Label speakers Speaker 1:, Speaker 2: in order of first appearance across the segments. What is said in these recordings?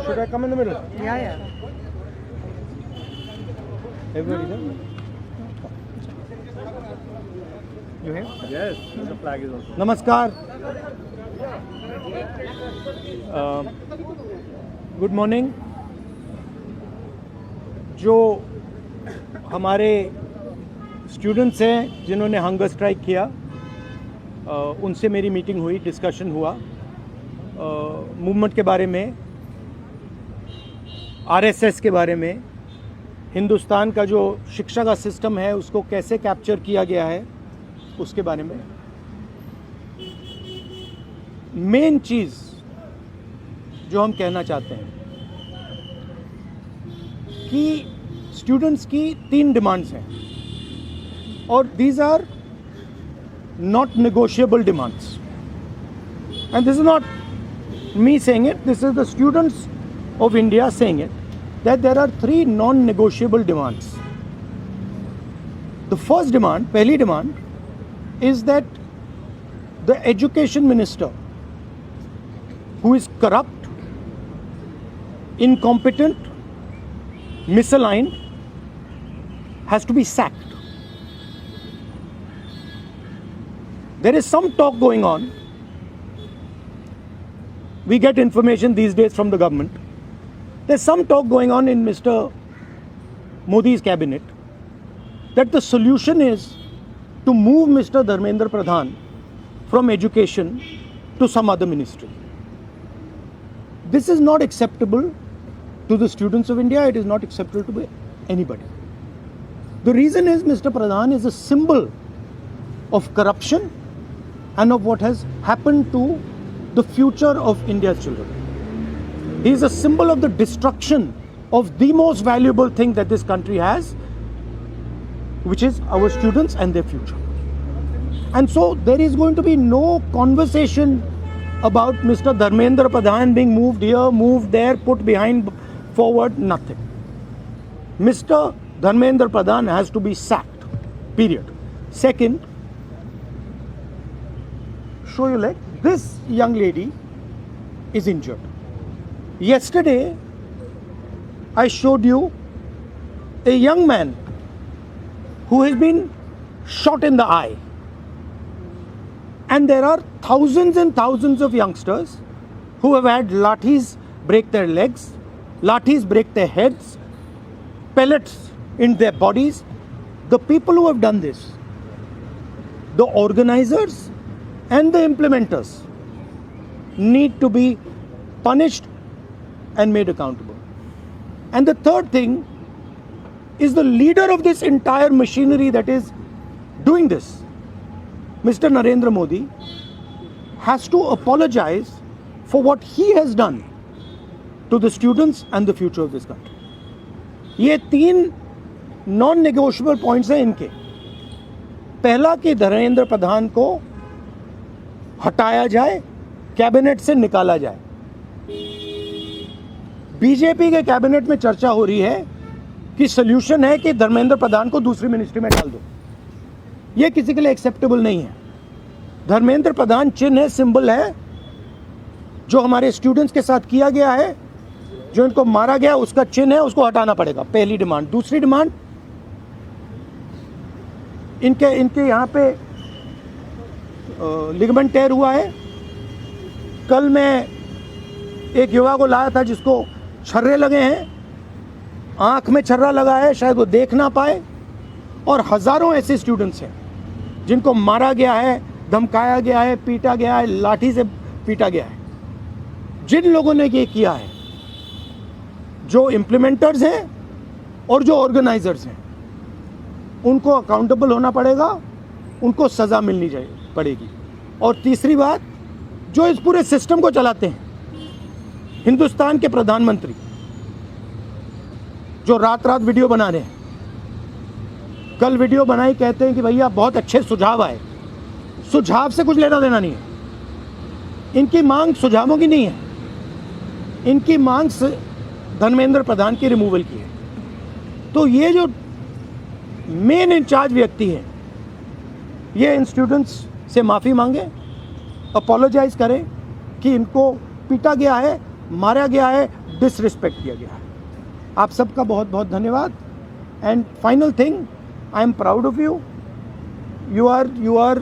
Speaker 1: Should I come in the middle?
Speaker 2: Yeah.
Speaker 1: Everybody there? You here?
Speaker 3: Yes, the flag is also.
Speaker 1: नमस्कार. Good morning. जो हमारे students हैं जिन्होंने hunger strike किया, उनसे मेरी मीटिंग हुई, डिस्कशन हुआ मूवमेंट के बारे में, आरएसएस के बारे में, हिंदुस्तान का जो शिक्षा का सिस्टम है उसको कैसे कैप्चर किया गया है उसके बारे में. मेन चीज़ जो हम कहना चाहते हैं कि स्टूडेंट्स की 3 डिमांड्स हैं और these are not negotiable demands. And this is not me saying it, this is the students of India saying it, that there are 3 non-negotiable demands. The first demand, pehli demand, is that the education minister, who is corrupt, incompetent, misaligned, has to be sacked. There is some talk going on. We get information these days from the government. There's some talk going on in Mr. Modi's cabinet that the solution is to move Mr. Dharmendra Pradhan from education to some other ministry. This is not acceptable to the students of India. It is not acceptable to anybody. The reason is Mr. Pradhan is a symbol of corruption and of what has happened to the future of India's children. He is a symbol of the destruction of the most valuable thing that this country has, which is our students and their future. And so there is going to be no conversation about Mr. Dharmendra Pradhan being moved here, moved there, put behind, forward, nothing. Mr. Dharmendra Pradhan has to be sacked, period. Second, show your leg. This young lady is injured. Yesterday, I showed you a young man who has been shot in the eye. And there are thousands and thousands of youngsters who have had lathis break their legs, lathis break their heads, pellets in their bodies. The people who have done this, the organizers and the implementers, need to be punished and made accountable. And the third thing is the leader of this entire machinery that is doing this, Mr. Narendra Modi, has to apologize for what he has done to the students and the future of this country. ये 3 non-negotiable points हैं इनके. पहला कि धर्मेंद्र प्रधान को हटाया जाए, cabinet से निकाला जाए. बीजेपी के कैबिनेट में चर्चा हो रही है कि सॉल्यूशन है कि धर्मेंद्र प्रधान को दूसरी मिनिस्ट्री में डाल दो. यह किसी के लिए एक्सेप्टेबल नहीं है. धर्मेंद्र प्रधान चिन्ह है, सिंबल है, जो हमारे स्टूडेंट्स के साथ किया गया है, जो इनको मारा गया उसका चिन्ह है, उसको हटाना पड़ेगा. पहली डिमांड. दूसरी डिमांड, इनके यहाँ पे लिगामेंट टेयर हुआ है. कल मैं एक युवा को लाया था जिसको छर्रे लगे हैं, आंख में छर्रा लगा है, शायद वो देख ना पाए. और हजारों ऐसे स्टूडेंट्स हैं जिनको मारा गया है, धमकाया गया है, पीटा गया है, लाठी से पीटा गया है. जिन लोगों ने ये किया है, जो इम्प्लीमेंटर्स हैं और जो ऑर्गेनाइजर्स हैं, उनको अकाउंटेबल होना पड़ेगा, उनको सज़ा मिलनी पड़ेगी. और तीसरी बात, जो इस पूरे सिस्टम को चलाते हैं, हिंदुस्तान के प्रधानमंत्री, जो रात रात वीडियो बना रहे हैं, कल वीडियो बनाई, कहते हैं कि भैया बहुत अच्छे सुझाव आए. सुझाव से कुछ लेना देना नहीं है. इनकी मांग सुझावों की नहीं है, इनकी मांग धर्मेंद्र प्रधान की रिमूवल की है. तो ये जो मेन इंचार्ज व्यक्ति है, ये इन स्टूडेंट्स से माफ़ी मांगे, अपोलोजाइज करें कि इनको पीटा गया है, मारा गया है, डिसरिस्पेक्ट किया गया है। आप सबका बहुत बहुत धन्यवाद। And final thing, I am proud of you. You are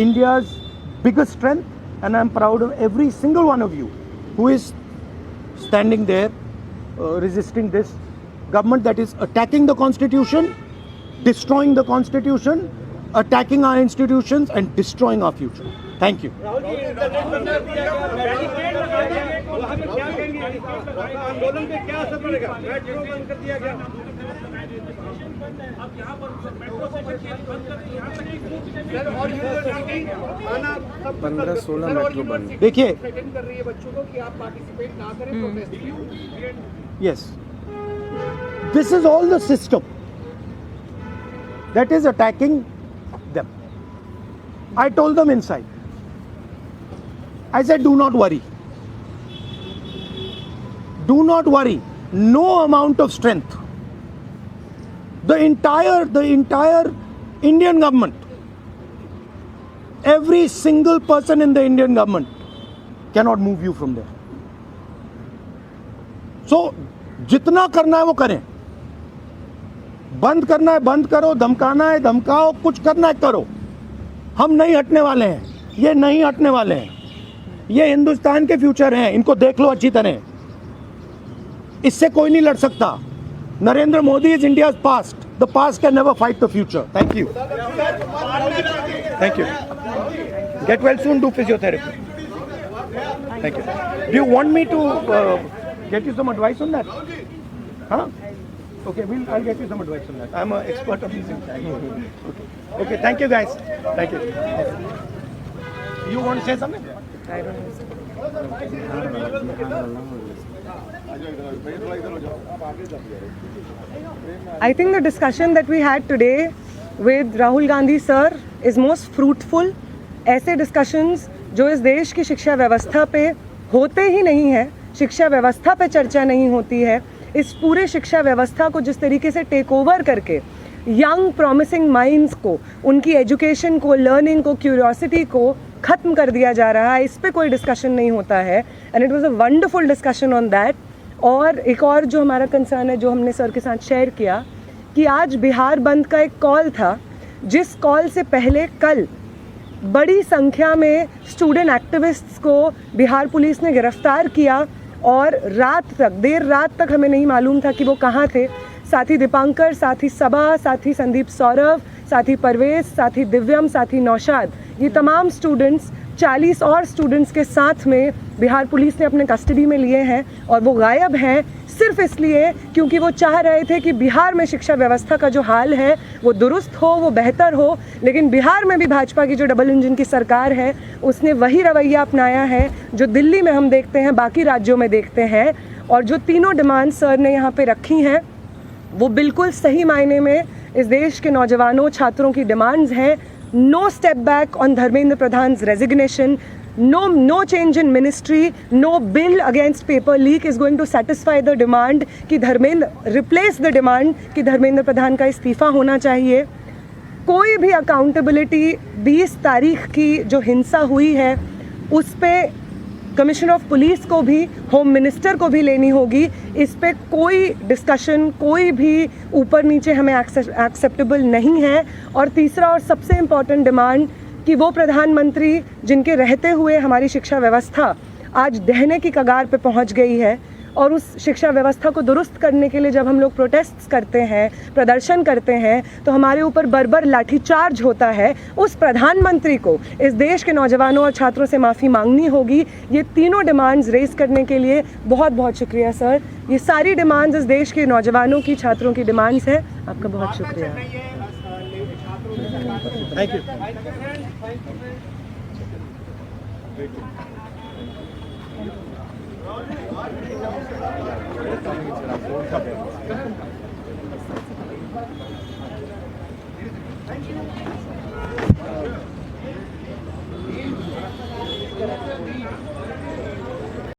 Speaker 1: India's biggest strength, and I am proud of every single one of you who is standing there resisting this government that is attacking the constitution, destroying the constitution, attacking our institutions and destroying our future. Thank you.
Speaker 3: आंदोलन पे क्या असर पड़ेगा? Metro बंद कर दिया गया। अब यहाँ पर मेट्रो स्टेशन बंद कर दिया, यहाँ तक कि
Speaker 2: 15-16 मेट्रो बंद।
Speaker 1: देखिए,
Speaker 3: थ्रेटन कर रही है बच्चों को कि आप पार्टिसिपेट ना करें प्रोटेस्ट में।
Speaker 1: yes, this is all the system that is attacking them. I told them inside, I said, do not worry. Do not worry. No amount of strength. The entire Indian government, every single person in the Indian government cannot move you from there. So, जितना करना है वो करें। बंद करना है बंद करो, धमकाना है धमकाओ, कुछ करना है करो। हम नहीं हटने वाले हैं, ये नहीं हटने वाले हैं। ये हिंदुस्तान के फ्यूचर हैं, इनको देख लो अच्छी तरह। इससे कोई नहीं लड़ सकता। Narendra Modi is India's past. The past can never fight the future. Thank you. Thank you. Get well soon. Do physiotherapy. Thank you. Do you want me to get you some advice on that? Huh? Okay, I'll get you some advice on that. I'm an expert on these things. Okay. Okay, thank you guys. Thank you. You want to say something?
Speaker 4: I don't know. I think the discussion that we had today with Rahul Gandhi sir is most fruitful. ऐसे discussions जो इस देश की शिक्षा व्यवस्था पे होते ही नहीं है, शिक्षा व्यवस्था पे चर्चा नहीं होती है, इस पूरे शिक्षा व्यवस्था को जिस तरीके से टेक ओवर करके यंग प्रॉमिसिंग माइंड्स को, उनकी एजुकेशन को, लर्निंग को, क्यूरियोसिटी को ख़त्म कर दिया जा रहा है, इस पे कोई डिस्कशन नहीं होता है. And it was a wonderful discussion on that. और एक और जो हमारा कंसर्न है, जो हमने सर के साथ शेयर किया, कि आज बिहार बंद का एक कॉल था, जिस कॉल से पहले कल बड़ी संख्या में स्टूडेंट एक्टिविस्ट्स को बिहार पुलिस ने गिरफ्तार किया और रात तक, देर रात तक हमें नहीं मालूम था कि वो कहाँ थे. साथी दीपांकर, साथी सबा, साथी संदीप सौरभ, साथी परवेज, साथी दिव्यम, साथी नौशाद, ये तमाम स्टूडेंट्स 40 और स्टूडेंट्स के साथ में बिहार पुलिस ने अपने कस्टडी में लिए हैं. और वो गायब हैं सिर्फ इसलिए क्योंकि वो चाह रहे थे कि बिहार में शिक्षा व्यवस्था का जो हाल है वो दुरुस्त हो, वो बेहतर हो. लेकिन बिहार में भी भाजपा की जो डबल इंजन की सरकार है, उसने वही रवैया अपनाया है जो दिल्ली में हम देखते हैं, बाकी राज्यों में देखते हैं. और जो तीनों डिमांड सर ने यहाँ पे रखी हैं, वो बिल्कुल सही मायने में इस देश के नौजवानों, छात्रों की डिमांड्स हैं. No step back on Dharmendra प्रधान's resignation. No change in ministry. No bill against paper leak is going to satisfy the demand कि धर्मेंद्र replace the demand कि धर्मेंद्र प्रधान का इस्तीफा होना चाहिए. कोई भी अकाउंटेबिलिटी 20 तारीख की जो हिंसा हुई है उस पे कमिश्नर ऑफ पुलिस को भी, होम मिनिस्टर को भी लेनी होगी. इस पे कोई डिस्कशन, कोई भी ऊपर नीचे हमें एक्सेप्टेबल नहीं है. और तीसरा और सबसे इम्पॉर्टेंट डिमांड कि वो प्रधानमंत्री जिनके रहते हुए हमारी शिक्षा व्यवस्था आज दहने की कगार पे पहुंच गई है, और उस शिक्षा व्यवस्था को दुरुस्त करने के लिए जब हम लोग प्रोटेस्ट्स करते हैं, प्रदर्शन करते हैं, तो हमारे ऊपर बर्बर लाठीचार्ज होता है. उस प्रधानमंत्री को इस देश के नौजवानों और छात्रों से माफ़ी मांगनी होगी. ये तीनों डिमांड्स रेज करने के लिए बहुत बहुत शुक्रिया सर. ये सारी डिमांड्स इस देश के नौजवानों की, छात्रों की डिमांड्स हैं. आपका बहुत शुक्रिया.
Speaker 1: Thank you.
Speaker 3: Thank you.